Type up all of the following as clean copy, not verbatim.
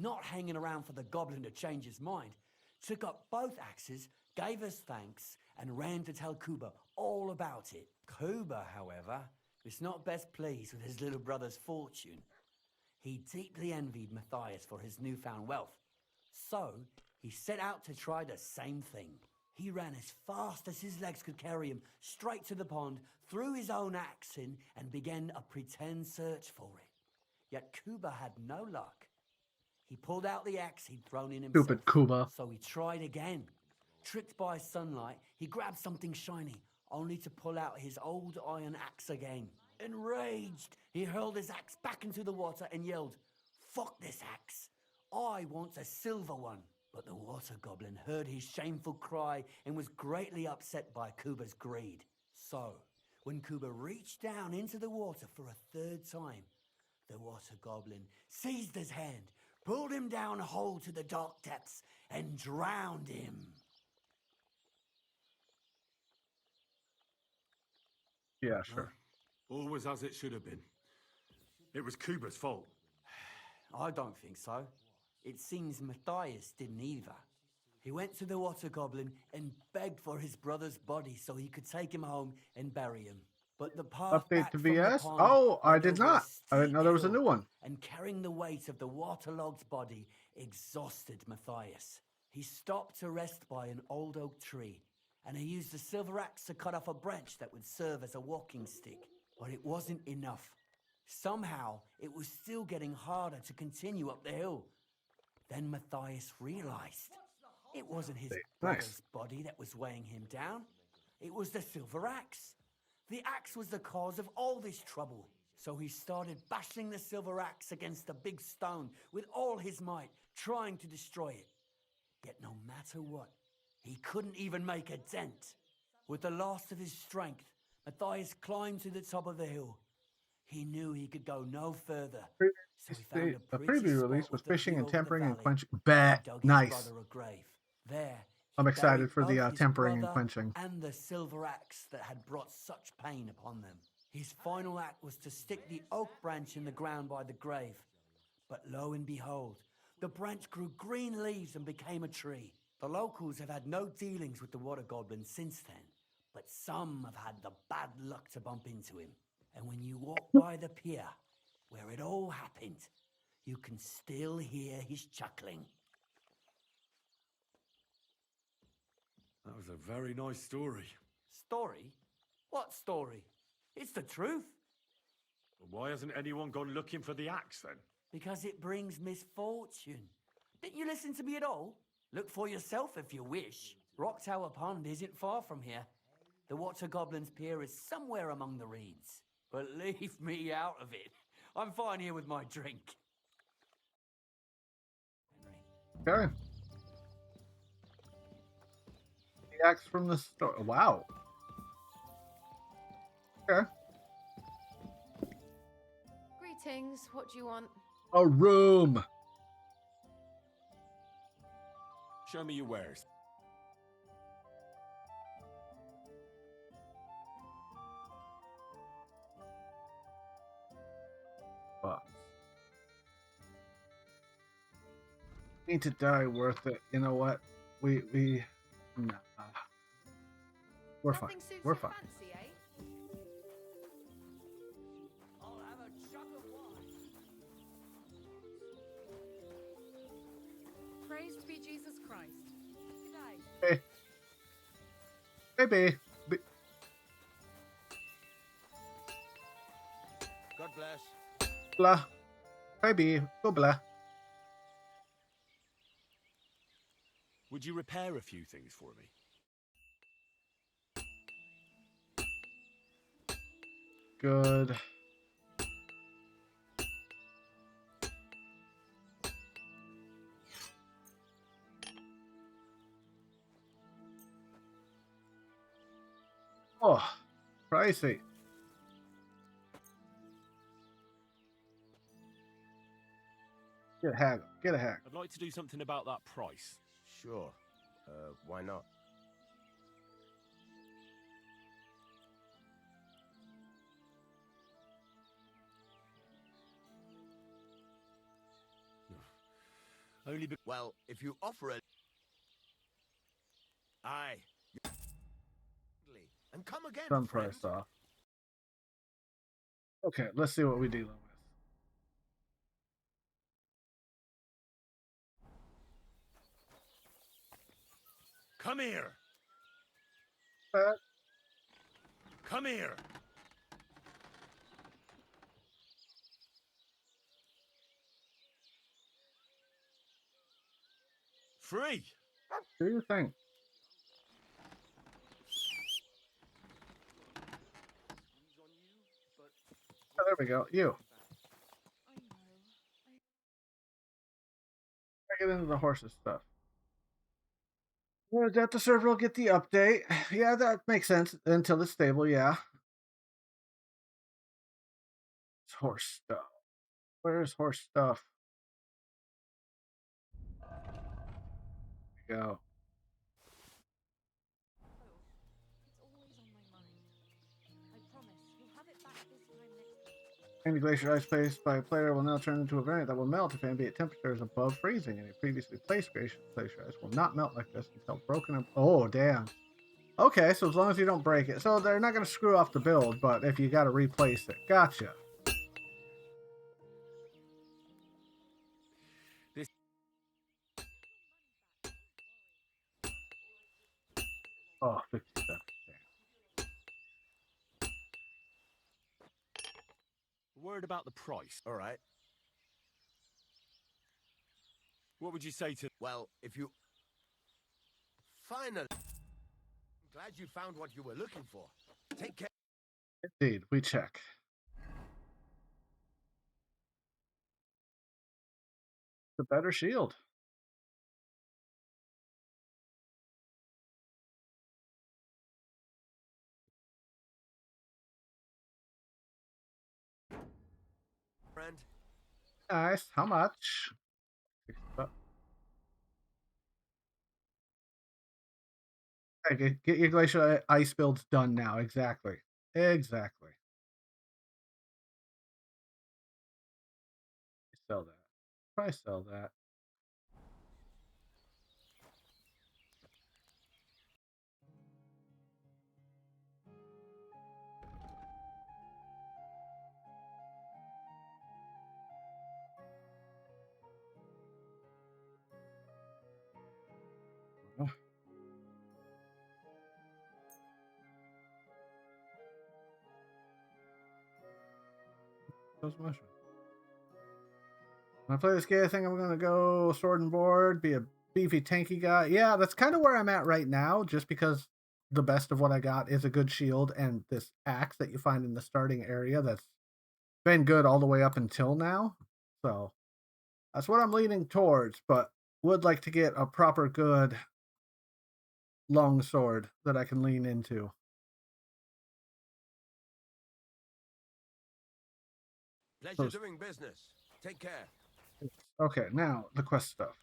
not hanging around for the goblin to change his mind, took up both axes, gave us thanks, and ran to tell Kuba all about it. Kuba, however, was not best pleased with his little brother's fortune. He deeply envied Matthias for his newfound wealth, so he set out to try the same thing. He ran as fast as his legs could carry him straight to the pond, threw his own axe in, and began a pretend search for it. Yet Kuba had no luck. He pulled out the axe he'd thrown in himself. Stupid Kuba. So he tried again. Tricked by sunlight, he grabbed something shiny, only to pull out his old iron axe again. Enraged, he hurled his axe back into the water and yelled, "Fuck this axe! I want a silver one." But the water goblin heard his shameful cry and was greatly upset by Kuba's greed. So, when Kuba reached down into the water for a third time, the water goblin seized his hand, pulled him down whole to the dark depths, and drowned him. Yeah, sure. All was as it should have been. It was Kuba's fault. I don't think so. It seems Matthias didn't either. He went to the water goblin and begged for his brother's body so he could take him home and bury him. But the path Update back to from the VS? pond Oh, I led did over a not. I didn't know there was a steep new hill, one. And carrying the weight of the waterlogged body exhausted Matthias. He stopped to rest by an old oak tree, and he used a silver axe to cut off a branch that would serve as a walking stick. But it wasn't enough. Somehow, it was still getting harder to continue up the hill. Then Matthias realized it wasn't his brother's body that was weighing him down. It was the silver axe. The axe was the cause of all this trouble. So he started bashing the silver axe against a big stone with all his might, trying to destroy it. Yet no matter what, he couldn't even make a dent. With the last of his strength, Matthias climbed to the top of the hill. He knew he could go no further. So he found The preview release was fishing and tempering and quenching. Bet. Dug his Nice. brother a grave. There, I'm he excited buried for the both his tempering and brother quenching. and the silver axe that had brought such pain upon them. His final act was to stick the oak branch in the ground by the grave. But lo and behold, the branch grew green leaves and became a tree. The locals have had no dealings with the water goblin since then, but some have had the bad luck to bump into him. And when you walk by the pier where it all happened, you can still hear his chuckling. That was a very nice story. Story? What story? It's the truth. But why hasn't anyone gone looking for the axe then? Because it brings misfortune. Didn't you listen to me at all? Look for yourself if you wish. Rock Tower Pond isn't far from here. The Water Goblin's Pier is somewhere among the reeds. But leave me out of it. I'm fine here with my drink. Okay. The axe from the store. Wow. Okay. Greetings, what do you want? A room. Show me your wares. Fuck. Need to die worth it. You know what? We nah. We're fine. Nothing suits We're your fine. fancy, eh? I'll have a jug of wine. Praised be Jesus Christ. Good day. Hey. Baby. God bless. Blah. Baby. Go blah. Would you repair a few things for me? Good. Oh, pricey. Get a haggle. Get a haggle. I'd like to do something about that price. Sure. Why not? Only be Well, if you offer a... Aye. And come again, Some friend. price off. Okay, let's see what we dealing with. Come here. Uh, Come here. Free. do you think? Oh, there we go. You. I know. I get into the horses stuff. That the server will get the update. Yeah, that makes sense until it's stable. Yeah. It's horse stuff. Where's horse stuff? There we go. It's always on my mind. I promise you'll have it back this time next week. Any glacier ice placed by a player will now turn into a variant that will melt if ambient temperature is above freezing. Any previously placed glacier ice will not melt like this until broken up. Oh, damn. Okay, so as long as you don't break it. So they're not going to screw off the build, but if you got to replace it. Gotcha. This... Oh, 57. Word about the price. All right. What would you say to... Well, if you... Finally. I'm glad you found what you were looking for. Take care. Indeed, we check. The better shield. Friend. Nice. How much? Okay, get your glacial ice builds done now. Exactly. Exactly. Sell that. Probably sell that. Oh. Those mushrooms. When I play this game, I think I'm going to go sword and board, be a beefy, tanky guy. Yeah, that's kind of where I'm at right now, just because the best of what I got is a good shield and this axe that you find in the starting area that's been good all the way up until now. So that's what I'm leaning towards, but would like to get a proper good long sword that I can lean into. Pleasure doing business. Take care. Okay, now the quest stuff.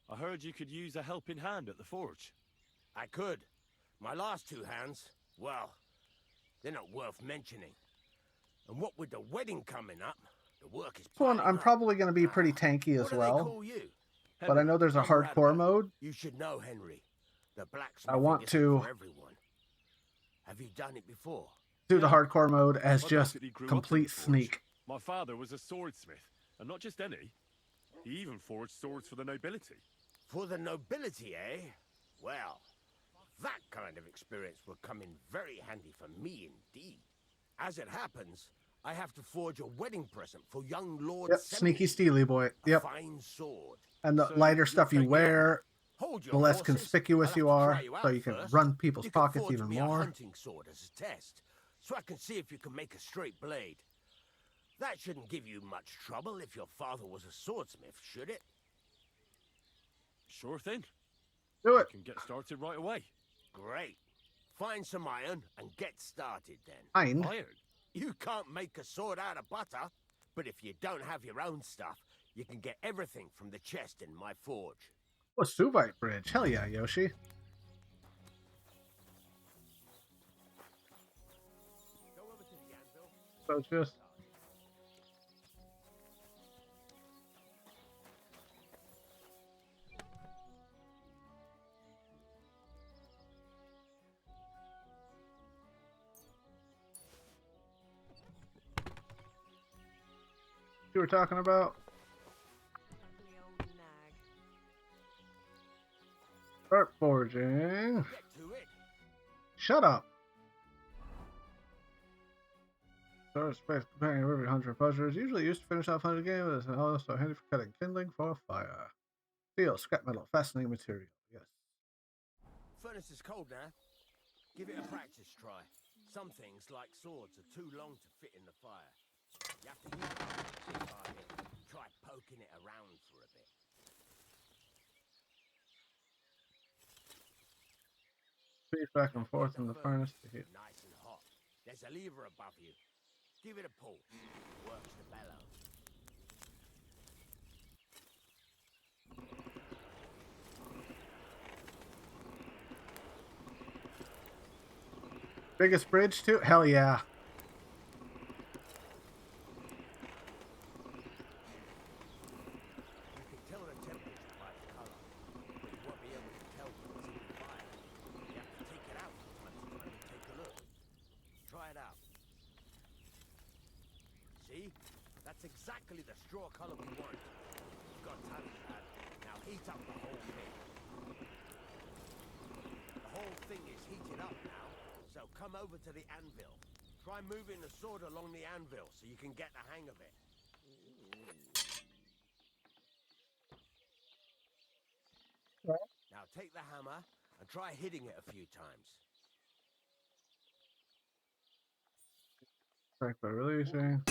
I heard you could use a helping hand at the forge. I could. My last two hands, well, they're not worth mentioning. And what with the wedding coming up, the work is This one, piling I'm up. probably going to be pretty tanky as What do well. they call you? But I know there's a hardcore mode. You should know, Henry. The blacksmithing I want isn't to for everyone. Have you done it before? do the hardcore mode as I just basically grew up in complete the forge. sneak. My father was a swordsmith, and not just any. He even forged swords for the nobility. For the nobility, eh? Well, that kind of experience will come in very handy for me indeed. As it happens, I have to forge a wedding present for young Lord Yep, Semyon. sneaky steely boy. A Yep. fine sword. And the So lighter you'll stuff you take me wear, Hold your the less horses. conspicuous I'll you have to are, try you so out you can first. run people's You can pockets forge even me more. a hunting sword as a test, so I can see if you can make a straight blade. That shouldn't give you much trouble if your father was a swordsmith, should it? Sure thing. Do I it. can get started right away. Great. Find some iron and get started then. Fine. Iron. You can't make a sword out of butter, but if you don't have your own stuff, you can get everything from the chest in my forge. Oh, Suvite Bridge. Hell yeah, Yoshi. Go over to the anvil. So it's just you were talking about? Ugly old nag. Start forging. Get to it. Shut up. Start space companion river hunter pleasure is usually used to finish off hunting games and also handy for cutting kindling for a fire. Steel, scrap metal, fascinating material. Yes. Furnace is cold now. Give it a practice try. Some things, like swords, are too long to fit in the fire. You have to use it hard hit. Try poking it around for a bit. Speed back and forth in the furnace to heat. Nice and hot. There's a lever above you. Give it a pull. Works the bellow. Biggest bridge too? Hell yeah. You can tell the temperature by the color, but you won't be able to tell what's in the fire. You have to take it out from time to time and take a look. Try it out. See? That's exactly the straw color we want. You've got time, lad. Now heat up the whole thing. The whole thing is heated up now, so come over to the anvil. Try moving the sword along the anvil so you can get the hang of it. Now take the hammer and try hitting it a few times. Strike by releasing.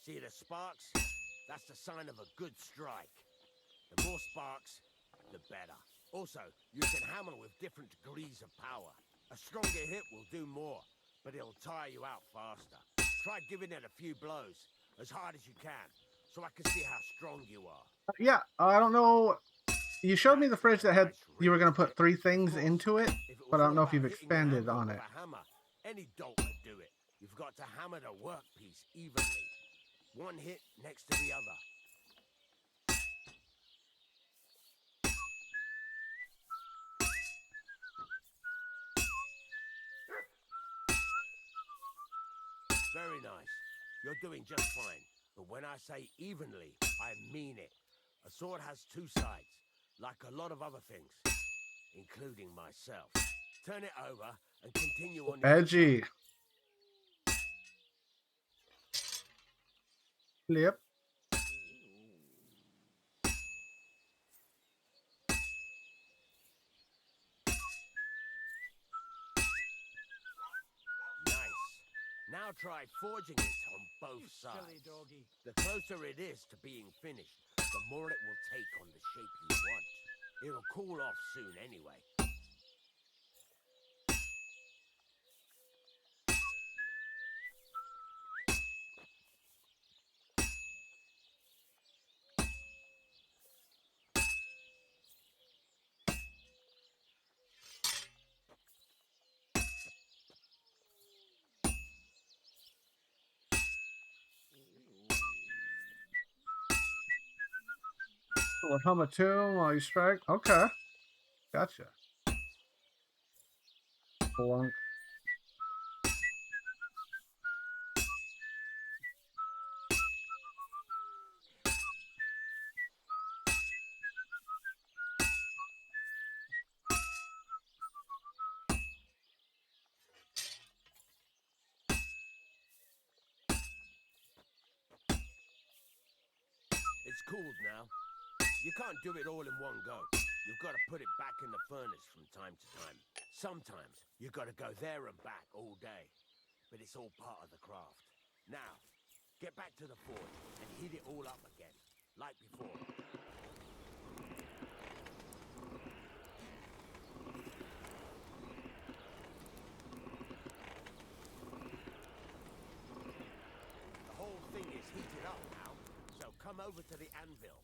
See the sparks? That's the sign of a good strike. The more sparks, the better. Also, you can hammer with different degrees of power. A stronger hit will do more, but it'll tire you out faster. Try giving it a few blows, as hard as you can, so I can see how strong you are. Yeah, I don't know. You showed me the fridge that had you were gonna put 3 things into it, but I don't know if you've expanded on it. Any dolt would do it. You've got to hammer the workpiece evenly. One hit next to the other. Very nice. You're doing just fine. But when I say evenly, I mean it. A sword has 2 sides, like a lot of other things, including myself. Turn it over and continue on the other Edgy. side. Flip. Nice. Now try forging it on both sides. Silly doggy. The closer it is to being finished, the more it will take on the shape you want. It'll cool off soon anyway. Will hum a tune while you strike. Okay. Gotcha. Blunk. It's cooled now. You can't do it all in one go. You've got to put it back in the furnace from time to time. Sometimes you've got to go there and back all day. But it's all part of the craft. Now, get back to the forge and heat it all up again, like before. The whole thing is heated up now, so come over to the anvil.